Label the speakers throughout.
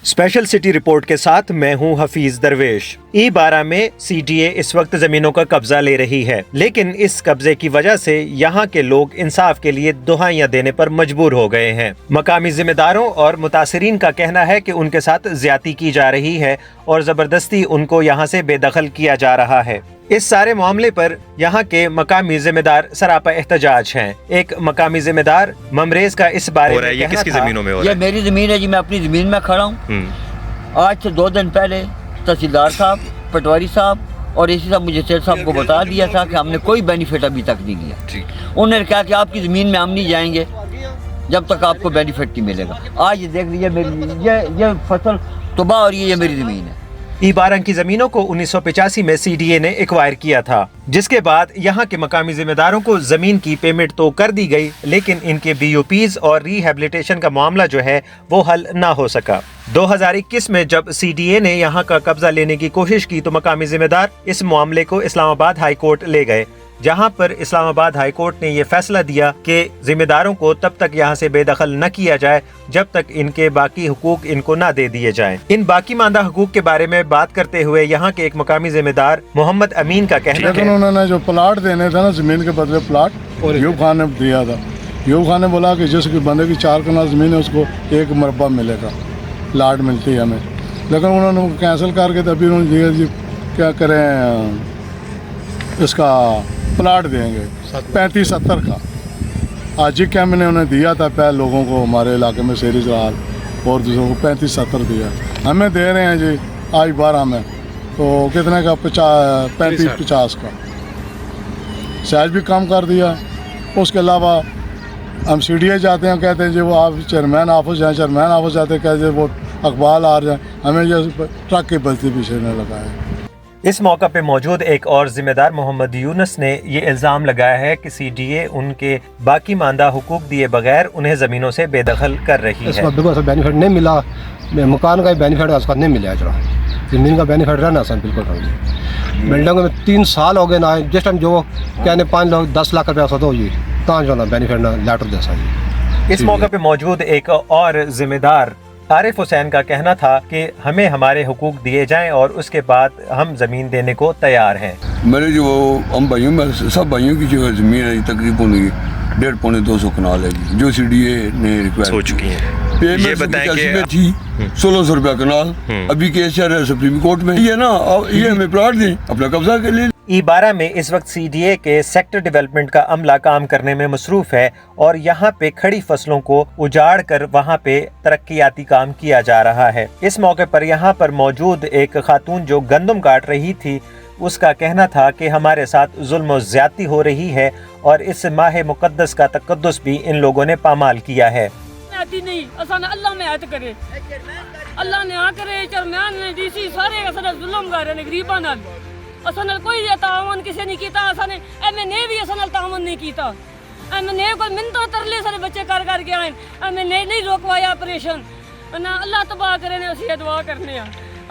Speaker 1: Special city report के साथ मैं हूं हफीज दरवेश। E12 में CDA इस वक्त जमीनों का कब्जा ले रही है, लेकिन इस कब्जे की वजह से यहाँ के लोग इंसाफ के लिए दुहाइयां देने पर मजबूर हो गए हैं। मकामी जिम्मेदारों और मुतासिरीन का कहना है कि उनके साथ ज्यादती की जा रही है और जबरदस्ती उनको यहाँ से बेदखल किया जा रहा है। इस सारे मामले पर यहाँ के मकामी जिम्मेदार सरापा एहतजाज हैं। एक मकामी जिम्मेदार ममरेज का इस बारे में
Speaker 2: ये किसकी जमीनों में हो रहा है?
Speaker 3: ये मेरी जमीन है जी, मैं अपनी जमीन में खड़ा हूँ। आज से 2 दिन पहले तहसीलदार साहब, पटवारी साहब और इसी साहब मुझे सेठ साहब को बता दिया था कि हमने कोई बेनिफिट अभी तक नहीं लिया। उन्होंने कहा कि आपकी ज़मीन में हम नहीं जाएंगे जब तक आपको बेनिफिट नहीं मिलेगा। आज ये देख लीजिए मेरी ये फसल तबाह हो रही है, ये मेरी ज़मीन है।
Speaker 1: E12 की जमीनों को 1985 में CDA ने एक्वायर किया था, जिसके बाद यहाँ के मकामी जिम्मेदारों को जमीन की पेमेंट तो कर दी गई, लेकिन इनके BOPs और रिहेबिलिटेशन का मामला जो है वो हल ना हो सका। 2021 में जब CDA ने यहाँ का कब्जा लेने की कोशिश की तो मकामी जिम्मेदार इस मामले को इस्लामाबाद हाई कोर्ट ले गए, जहां पर इस्लामाबाद हाई कोर्ट ने ये फैसला दिया कि जिम्मेदारों को तब तक यहां से बेदखल न किया जाए जब तक इनके बाकी हुकूक इनको न दे दिए जाएं। इन बाकी मांदा हुकूक के बारे में बात करते हुए यहाँ के एक मकामी जिम्मेदार मोहम्मद अमीन का कहना है,
Speaker 4: उन्होंने जो प्लाट देने थे ना, जमीन के बदले प्लाट यूब खान ने दिया था। यूब खान ने बोला कि जिस बंदे की 4 कनाल जमीन है उसको 1 मरबा मिलेगा, प्लाट मिलती है हमें, लेकिन उन्होंने कैंसिल करके तभी उन्होंने दिया जी क्या करें, इसका प्लाट देंगे 35-70 का। आज ही क्या मैंने उन्हें दिया था पहले लोगों को हमारे इलाके में शेरी जलाल और दूसरों को 35-70 दिया, हमें दे रहे हैं जी आज 12 में, तो कितने का 35-50 का साइज भी कम कर दिया। उसके अलावा हम CDA जाते हैं, कहते हैं जी वो आप चेयरमैन ऑफिस जाएँ, चेयरमैन ऑफिस जाते कहते हैं वो अखबार आ जाए, हमें ये ट्रक की बस्ती पीछे न लगाए।
Speaker 1: इस मौका पे मौजूद एक और जिम्मेदार मोहम्मद यूनुस ने ये इल्जाम लगाया है कि CDA उनके बाकी मांदा हुकूक दिए बगैर उन्हें जमीनों से बेदखल कर रही है।
Speaker 5: इसका बिल्कुल बेनिफिट नहीं मिला, मकान का बेनिफिट उसका नहीं मिला, जमीन का बेनिफिट रहना सर बिल्कुल नहीं। बिल्डिंग में 3 साल हो गए ना, जिस टाइम जो कहने 5 लाख 10 लाख रुपया सो जी जो ना बेनिफिट ना लेटर जैसा जी।
Speaker 1: इस मौके पे मौजूद एक और जिम्मेदार आरिफ हुसैन का कहना था कि हमें हमारे हुकूक दिए जाएं और उसके बाद हम जमीन देने को तैयार हैं।
Speaker 6: मेरे जो हम भाइयों में सब भाइयों की जो जमीन है तकरीबन 150-200 कनाल है जी, जो CDA ने रिक्वायर
Speaker 2: हो चुकी है। ये बताएं कि
Speaker 6: 1600 रुपया कनाल अभी केस चल रहा है सुप्रीम कोर्ट में, ये ना ये हमें प्लाट दें अपना कब्जा कर ले।
Speaker 1: E12 में इस वक्त CDA के सेक्टर डेवलपमेंट का अमला काम करने में मसरूफ है और यहाँ पे खड़ी फसलों को उजाड़ कर वहाँ पे तरक्याती काम किया जा रहा है। इस मौके पर यहाँ पर मौजूद एक खातून जो गंदम काट रही थी, उसका कहना था कि हमारे साथ जुल्म और ज्यादती हो रही है और इस माह मुकद्दस का तकद्दुस भी इन लोगों ने पामाल किया है।
Speaker 7: नहीं अल्लाह में आयत करे, अल्लाह ने आ करे, चेयरमैन ने DC सारे असन जुल्म कर रहे ने गरीबां नाल, असन कोई तावन किसी नहीं कीता, असन MNA भी असन तावन नहीं कीता। MNA को मिन्नतां तरले सारे बच्चे कर के आए, MNA नहीं रोकवाया ऑपरेशन ना, अल्लाह तबाह करे ने असीं दुआ करने आ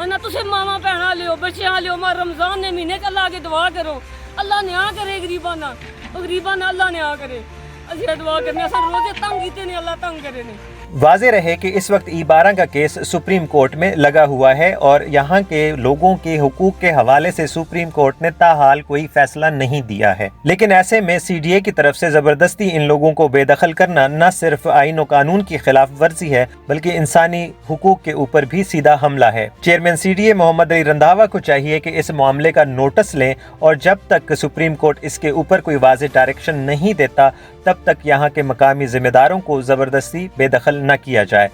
Speaker 7: ना, तुसीं मावां भैणां लियो बच्चियां लियो, मां रमजान ने महीने च अल्लाह अगे दुआ करो, अल्लाह ने आ करे गरीबां नाल, गरीबां नाल अल्लाह ने आ करे, असीं दुआ करने असां रोजे तंग कीते ने, अल्लाह तंग करे ने।
Speaker 1: वाज़ेह रहे कि इस वक्त E12 का केस सुप्रीम कोर्ट में लगा हुआ है और यहाँ के लोगों के हुकूक के हवाले से सुप्रीम कोर्ट ने ताहाल कोई फैसला नहीं दिया है। लेकिन ऐसे में CDA की तरफ से जबरदस्ती इन लोगों को बेदखल करना न सिर्फ आईन और कानून की खिलाफ वर्जी है, बल्कि इंसानी हुकूक के ऊपर भी सीधा हमला है। चेयरमैन CDA मोहम्मद अली रंधावा को चाहिए कि इस मामले का नोटिस लें और जब तक सुप्रीम कोर्ट इसके ऊपर कोई वाज़ेह डायरेक्शन नहीं देता तब तक यहाँ के मकामी जिम्मेदारों को जबरदस्ती बेदखल न किया जाए।